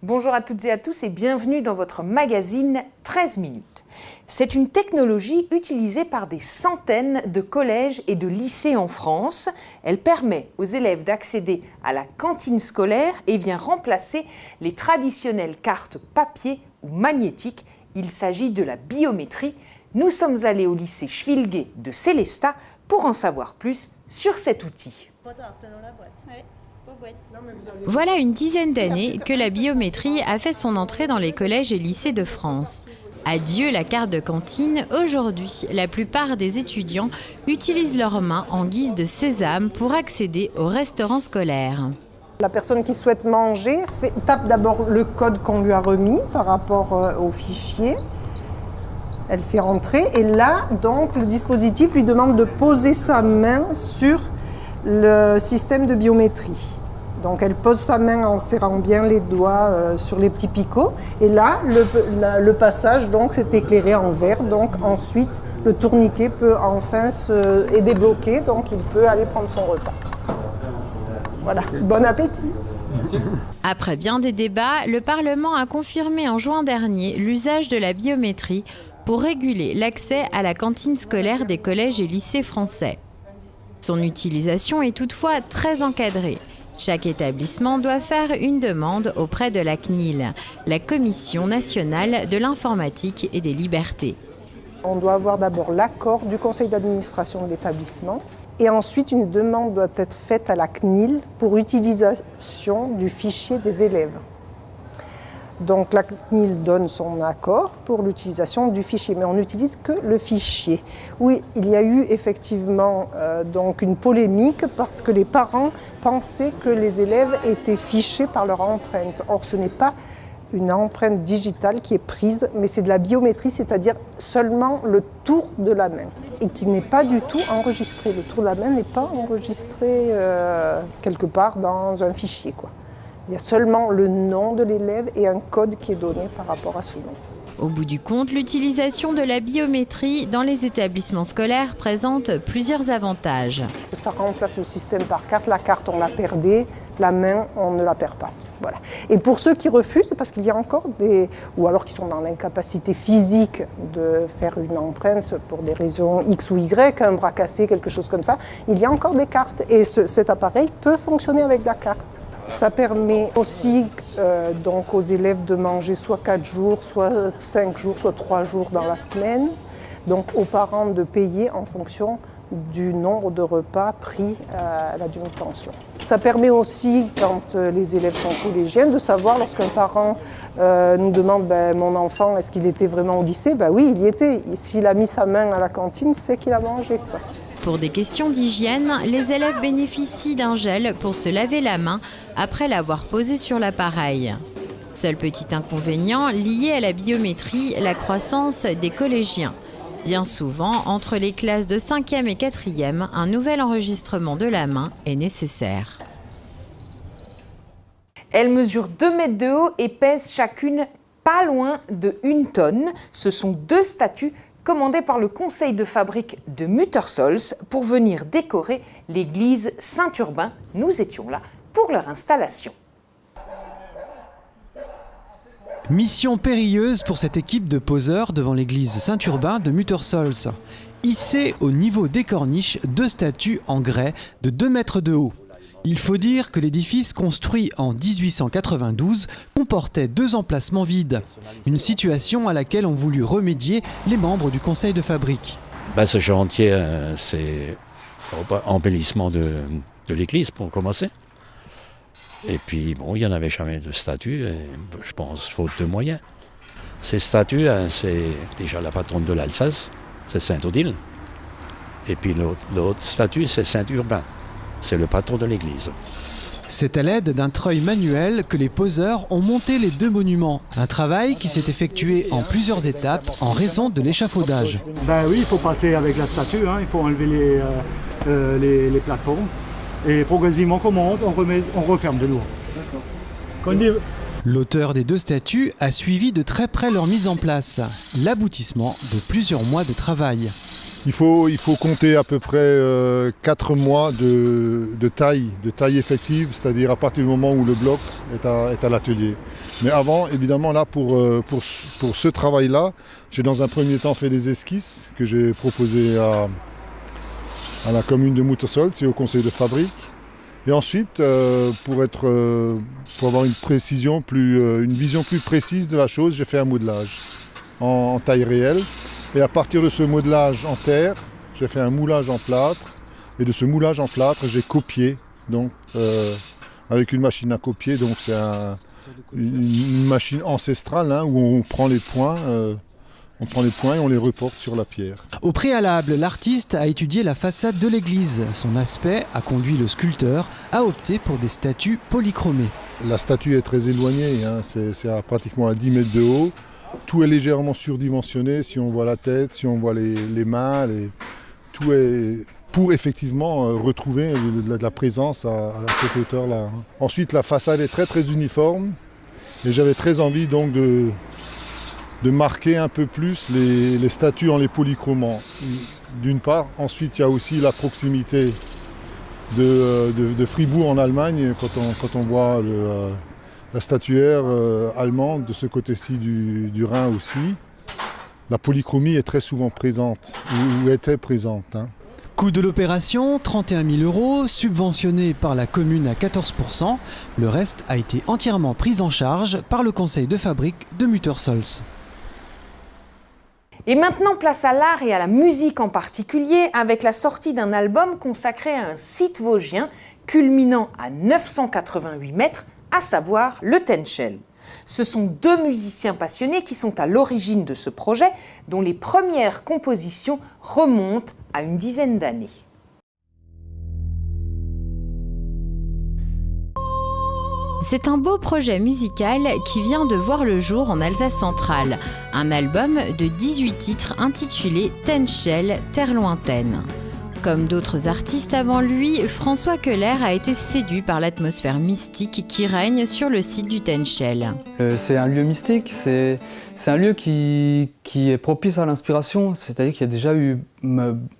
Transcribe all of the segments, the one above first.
Bonjour à toutes et à tous et bienvenue dans votre magazine 13 minutes. C'est une technologie utilisée par des centaines de collèges et de lycées en France. Elle permet aux élèves d'accéder à la cantine scolaire et vient remplacer les traditionnelles cartes papier ou magnétiques. Il s'agit de la biométrie. Nous sommes allés au lycée Schwilger de Sélestat pour en savoir plus sur cet outil. Voilà une dizaine d'années que la biométrie a fait son entrée dans les collèges et lycées de France. Adieu la carte de cantine, aujourd'hui, la plupart des étudiants utilisent leurs mains en guise de sésame pour accéder au restaurant scolaire. La personne qui souhaite manger tape d'abord le code qu'on lui a remis par rapport au fichier. Elle fait entrer et là, donc, le dispositif lui demande de poser sa main sur le système de biométrie. Donc elle pose sa main en serrant bien les doigts sur les petits picots. Et là, le passage c'est éclairé en vert. Donc ensuite, le tourniquet peut enfin est débloqué. Donc il peut aller prendre son repas. Voilà, bon appétit. Après bien des débats, le Parlement a confirmé en juin dernier l'usage de la biométrie pour réguler l'accès à la cantine scolaire des collèges et lycées français. Son utilisation est toutefois très encadrée. Chaque établissement doit faire une demande auprès de la CNIL, la Commission nationale de l'informatique et des libertés. On doit avoir d'abord l'accord du conseil d'administration de l'établissement et ensuite une demande doit être faite à la CNIL pour utilisation du fichier des élèves. Donc la CNIL donne son accord pour l'utilisation du fichier, mais on n'utilise que le fichier. Oui, il y a eu effectivement une polémique parce que les parents pensaient que les élèves étaient fichés par leur empreinte. Or, ce n'est pas une empreinte digitale qui est prise, mais c'est de la biométrie, c'est-à-dire seulement le tour de la main et qui n'est pas du tout enregistré. Le tour de la main n'est pas enregistré quelque part dans un fichier, quoi. Il y a seulement le nom de l'élève et un code qui est donné par rapport à ce nom. Au bout du compte, l'utilisation de la biométrie dans les établissements scolaires présente plusieurs avantages. Ça remplace le système par carte. La carte, on la perdait, la main, on ne la perd pas. Voilà. Et pour ceux qui refusent, parce qu'il y a encore ou alors qui sont dans l'incapacité physique de faire une empreinte pour des raisons X ou Y, un bras cassé, quelque chose comme ça, il y a encore des cartes. Et cet appareil peut fonctionner avec la carte. Ça permet aussi aux élèves de manger soit 4 jours, soit 5 jours, soit 3 jours dans la semaine. Donc aux parents de payer en fonction du nombre de repas pris à la demi-pension. Ça permet aussi, quand les élèves sont collégiens, de savoir lorsqu'un parent nous demande mon enfant, est-ce qu'il était vraiment au lycée ? Oui, il y était. S'il a mis sa main à la cantine, c'est qu'il a mangé, quoi. Pour des questions d'hygiène, les élèves bénéficient d'un gel pour se laver la main après l'avoir posé sur l'appareil. Seul petit inconvénient lié à la biométrie, la croissance des collégiens. Bien souvent, entre les classes de 5e et 4e, un nouvel enregistrement de la main est nécessaire. Elles mesurent 2 mètres de haut et pèsent chacune pas loin de 1 tonne. Ce sont 2 statues commandées par le conseil de fabrique de Muttersols pour venir décorer l'église Saint-Urbain. Nous étions là pour leur installation. Mission périlleuse pour cette équipe de poseurs devant l'église Saint-Urbain de Muttersols. Hissées au niveau des corniches, 2 statues en grès de 2 mètres de haut. Il faut dire que l'édifice construit en 1892 comportait 2 emplacements vides. Une situation à laquelle ont voulu remédier les membres du conseil de fabrique. Ce chantier, c'est embellissement de l'église pour commencer. Et puis, il n'y en avait jamais de statue, et je pense, faute de moyens. Ces statues, c'est déjà la patronne de l'Alsace, c'est Sainte-Odile. Et puis l'autre statue, c'est Saint-Urbain. C'est le patron de l'église. C'est à l'aide d'un treuil manuel que les poseurs ont monté les 2 monuments. Un travail qui s'est effectué en plusieurs étapes en raison de l'échafaudage. Oui, il faut passer avec la statue, il faut enlever les plateformes. Et progressivement, comme on monte, on referme de nouveau. L'auteur des 2 statues a suivi de très près leur mise en place. L'aboutissement de plusieurs mois de travail. Il faut compter à peu près 4 mois de taille effective, c'est-à-dire à partir du moment où le bloc est à l'atelier. Mais avant, évidemment, là, pour ce travail-là, j'ai dans un premier temps fait des esquisses que j'ai proposées à la commune de Muttersolz et au conseil de fabrique. Et ensuite, pour avoir une vision plus précise de la chose, j'ai fait un modelage en taille réelle. Et à partir de ce modelage en terre, j'ai fait un moulage en plâtre. Et de ce moulage en plâtre, j'ai copié, donc, avec une machine à copier. Donc c'est une machine ancestrale hein, où on prend les points et on les reporte sur la pierre. Au préalable, l'artiste a étudié la façade de l'église. Son aspect a conduit le sculpteur à opter pour des statues polychromées. La statue est très éloignée, hein, c'est pratiquement à 10 mètres de haut. Tout est légèrement surdimensionné, si on voit la tête, si on voit les mains, tout est pour effectivement retrouver de la présence à cette hauteur-là. Ensuite, la façade est très très uniforme et j'avais très envie donc de marquer un peu plus les statues en les polychromant, d'une part. Ensuite, il y a aussi la proximité de Fribourg en Allemagne, quand on voit la statuaire allemande de ce côté-ci du Rhin aussi. La polychromie est très souvent présente, ou était présente. Hein. Coût de l'opération, 31 000 €, subventionné par la commune à 14%. Le reste a été entièrement pris en charge par le conseil de fabrique de Muttersolz. Et maintenant, place à l'art et à la musique en particulier, avec la sortie d'un album consacré à un site vosgien culminant à 988 mètres, à savoir le Tenchel. Ce sont 2 musiciens passionnés qui sont à l'origine de ce projet, dont les premières compositions remontent à une dizaine d'années. C'est un beau projet musical qui vient de voir le jour en Alsace centrale. Un album de 18 titres intitulé Tenchel, Terre lointaine. Comme d'autres artistes avant lui, François Keller a été séduit par l'atmosphère mystique qui règne sur le site du Tenchel. C'est un lieu mystique, c'est un lieu qui est propice à l'inspiration, c'est-à-dire qu'il y a déjà eu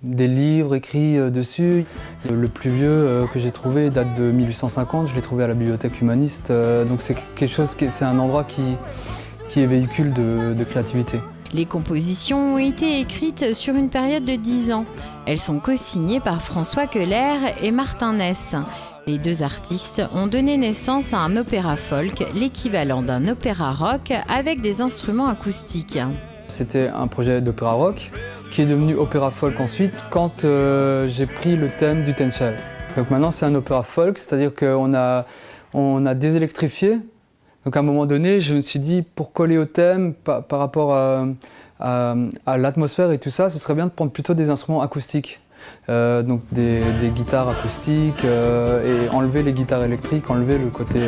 des livres écrits dessus. Le plus vieux que j'ai trouvé date de 1850, je l'ai trouvé à la bibliothèque humaniste, donc c'est c'est un endroit qui est véhicule de créativité. Les compositions ont été écrites sur une période de 10 ans. Elles sont co-signées par François Keller et Martin Ness. Les 2 artistes ont donné naissance à un opéra folk, l'équivalent d'un opéra rock avec des instruments acoustiques. C'était un projet d'opéra rock qui est devenu opéra folk ensuite quand j'ai pris le thème du Tenchel. Donc maintenant c'est un opéra folk, c'est-à-dire qu'on a désélectrifié. Donc à un moment donné, je me suis dit, pour coller au thème, par rapport à l'atmosphère et tout ça, ce serait bien de prendre plutôt des instruments acoustiques. Donc des guitares acoustiques et enlever les guitares électriques, enlever le côté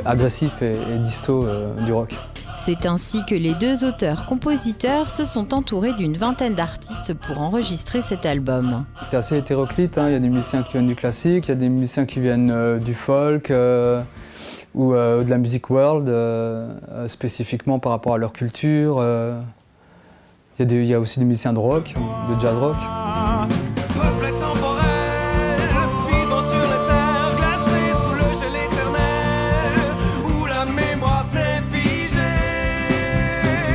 agressif et disto du rock. C'est ainsi que les 2 auteurs-compositeurs se sont entourés d'une vingtaine d'artistes pour enregistrer cet album. C'est assez hétéroclite, hein. Il y a des musiciens qui viennent du classique, il y a des musiciens qui viennent du folk, ou de la music world, spécifiquement par rapport à leur culture. Il y a aussi des musiciens de rock, de jazz rock.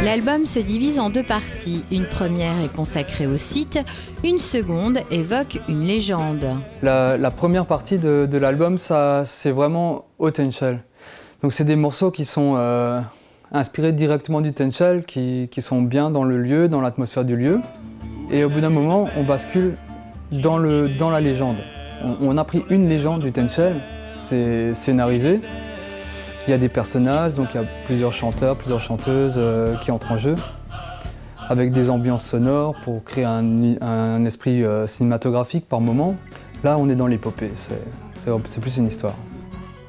L'album se divise en 2 parties. Une première est consacrée au site, une seconde évoque une légende. La première partie de l'album, c'est vraiment au Tenchel. Donc c'est des morceaux qui sont inspirés directement du Tenchel, qui sont bien dans le lieu, dans l'atmosphère du lieu. Et au bout d'un moment, on bascule dans la légende. On a pris une légende du Tenchel, c'est scénarisé. Il y a des personnages, donc il y a plusieurs chanteurs, plusieurs chanteuses qui entrent en jeu, avec des ambiances sonores pour créer un esprit cinématographique par moment. Là, on est dans l'épopée, c'est plus une histoire.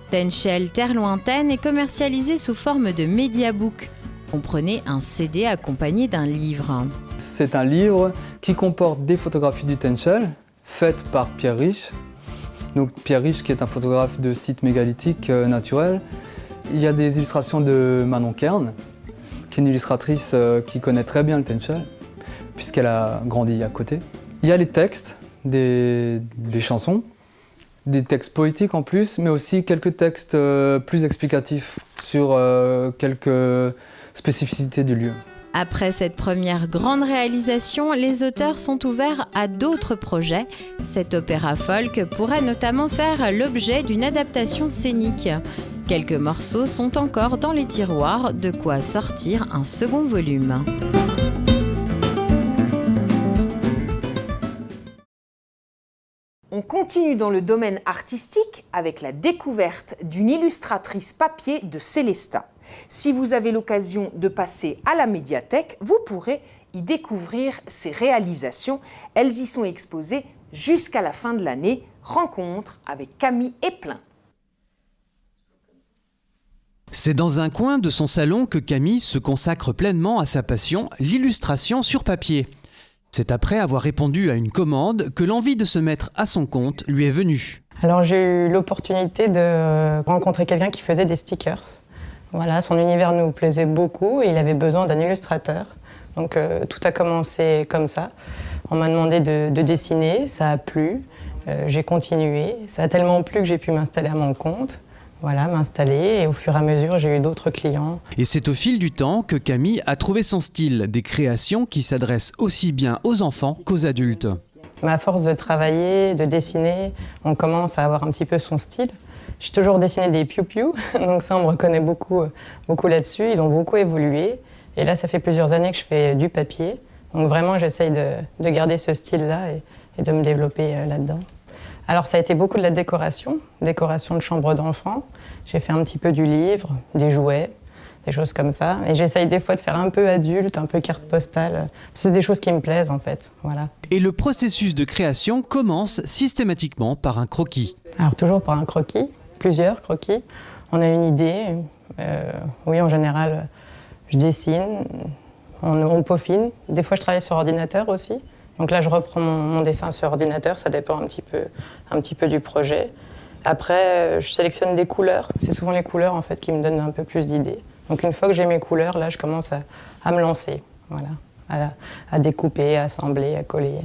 Tenchel, Terre lointaine est commercialisé sous forme de mediabook. Comprenez un CD accompagné d'un livre. C'est un livre qui comporte des photographies du Tenchel, faites par Pierre Rich. Donc Pierre Rich, qui est un photographe de sites mégalithiques naturels. Il y a des illustrations de Manon Kern, qui est une illustratrice qui connaît très bien le Tenchel. puisqu'elle a grandi à côté. Il y a les textes des chansons, des textes poétiques en plus, mais aussi quelques textes plus explicatifs sur quelques spécificités du lieu. Après cette première grande réalisation, les auteurs sont ouverts à d'autres projets. Cet opéra folk pourrait notamment faire l'objet d'une adaptation scénique. Quelques morceaux sont encore dans les tiroirs, de quoi sortir un second volume. On continue dans le domaine artistique avec la découverte d'une illustratrice papier de Célestat. Si vous avez l'occasion de passer à la médiathèque, vous pourrez y découvrir ses réalisations. Elles y sont exposées jusqu'à la fin de l'année. Rencontre avec Camille Eplin. C'est dans un coin de son salon que Camille se consacre pleinement à sa passion, l'illustration sur papier. C'est après avoir répondu à une commande que l'envie de se mettre à son compte lui est venue. Alors j'ai eu l'opportunité de rencontrer quelqu'un qui faisait des stickers. Voilà, son univers nous plaisait beaucoup et il avait besoin d'un illustrateur. Donc tout a commencé comme ça. On m'a demandé de dessiner, ça a plu, j'ai continué. Ça a tellement plu que j'ai pu m'installer à mon compte. Voilà, m'installer et au fur et à mesure, j'ai eu d'autres clients. Et c'est au fil du temps que Camille a trouvé son style, des créations qui s'adressent aussi bien aux enfants qu'aux adultes. À force de travailler, de dessiner, on commence à avoir un petit peu son style. J'ai toujours dessiné des piou-piou, donc ça, on me reconnaît beaucoup là-dessus. Ils ont beaucoup évolué. Et là, ça fait plusieurs années que je fais du papier. Donc vraiment, j'essaye de garder ce style-là et de me développer là-dedans. Alors ça a été beaucoup de la décoration de chambre d'enfants. J'ai fait un petit peu du livre, des jouets, des choses comme ça. Et j'essaye des fois de faire un peu adulte, un peu carte postale. C'est des choses qui me plaisent en fait, voilà. Et le processus de création commence systématiquement par un croquis. Alors toujours par un croquis, plusieurs croquis. On a une idée, oui en général je dessine, on peaufine. Des fois je travaille sur ordinateur aussi. Donc là, je reprends mon dessin sur ordinateur, ça dépend un petit peu du projet. Après, je sélectionne des couleurs. C'est souvent les couleurs en fait, qui me donnent un peu plus d'idées. Donc une fois que j'ai mes couleurs, là, je commence à me lancer, voilà, à découper, à assembler, à coller.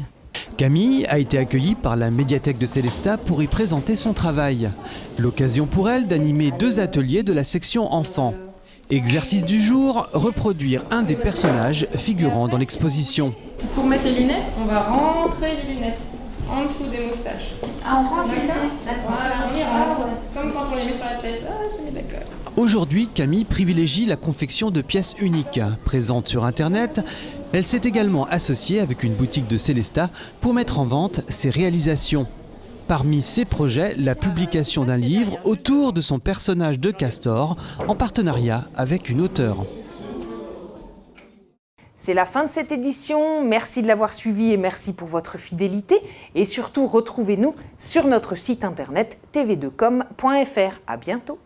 Camille a été accueillie par la médiathèque de Célestat pour y présenter son travail. L'occasion pour elle d'animer 2 ateliers de la section enfants. Exercice du jour, reproduire un des personnages figurant dans l'exposition. Pour mettre les lunettes, on va rentrer les lunettes en dessous des moustaches. Ah, on range les lunettes. Voilà, on y rentre. Comme quand on les met sur la tête. Ah, je suis d'accord. Aujourd'hui, Camille privilégie la confection de pièces uniques. Présente sur Internet, elle s'est également associée avec une boutique de Célestat pour mettre en vente ses réalisations. Parmi ses projets, la publication d'un livre autour de son personnage de Castor, en partenariat avec une auteure. C'est la fin de cette édition. Merci de l'avoir suivi et merci pour votre fidélité. Et surtout, retrouvez-nous sur notre site internet tv2com.fr. À bientôt.